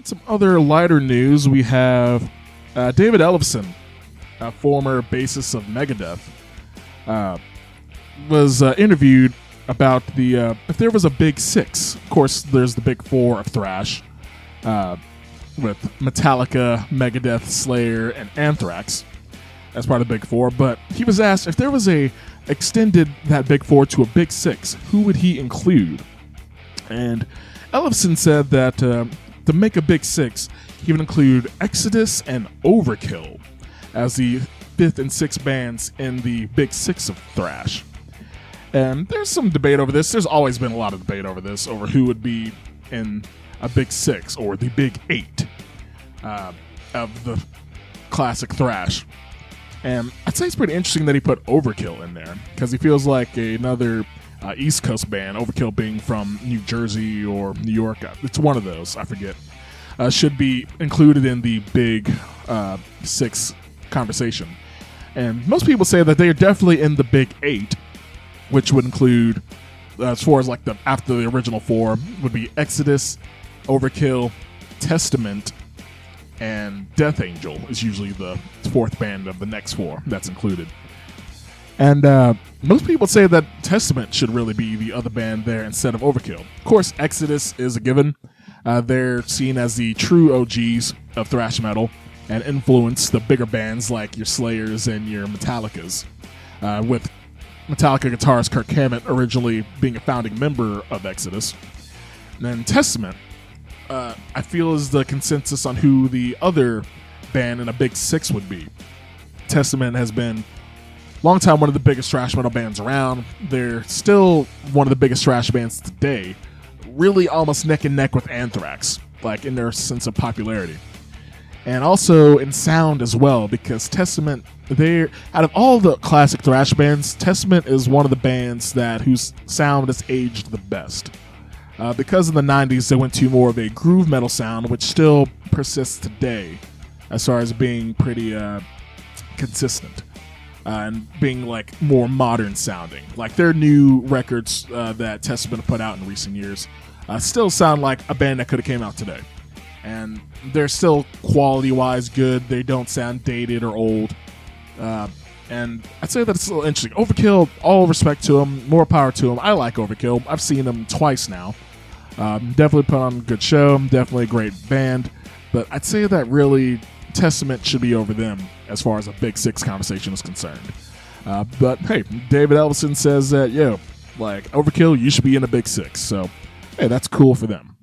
Some other lighter news. We have David Ellefson, a former bassist of Megadeth, was interviewed about the if there was a big six. Of course, there's the big four of thrash, with Metallica, Megadeth, Slayer, and Anthrax as part of the big four. But he was asked if there was extended that big four to a big six, who would he include? And Ellefson said that to make a big six, he would include Exodus and Overkill as the fifth and sixth bands in the big six of thrash. And there's some debate over this. There's always been a lot of debate over this, over who would be in a big six or the big eight of the classic thrash. And I'd say it's pretty interesting that he put Overkill in there, because he feels like another East Coast band, Overkill being from New Jersey or New York, it's one of those, I forget, should be included in the big six conversation. And most people say that they are definitely in the big eight, which would include, as far as like after the original four, would be Exodus, Overkill, Testament, and Death Angel is usually the fourth band of the next four that's included. And most people say that Testament should really be the other band there instead of Overkill. Of course, Exodus is a given. They're seen as the true OGs of thrash metal and influence the bigger bands like your Slayers and your Metallicas, with Metallica guitarist Kirk Hammett originally being a founding member of Exodus. And then Testament, I feel, is the consensus on who the other band in a big six would be. Testament has been long time one of the biggest thrash metal bands around. They're still one of the biggest thrash bands today, really almost neck and neck with Anthrax, like in their sense of popularity. And also in sound as well, because Testament, they're, out of all the classic thrash bands, Testament is one of the bands whose sound has aged the best. Because in the 90s they went to more of a groove metal sound, which still persists today as far as being pretty consistent. And being like more modern sounding. Like their new records that Testament put out in recent years still sound like a band that could have came out today. And they're still quality-wise good. They don't sound dated or old. And I'd say that it's a little interesting. Overkill, all respect to them, more power to them. I like Overkill. I've seen them twice now. Definitely put on a good show. Definitely a great band. But I'd say that really Testament should be over them as far as a big six conversation is concerned. But hey, David Ellefson says that, like Overkill, you should be in a big six. So, hey, that's cool for them.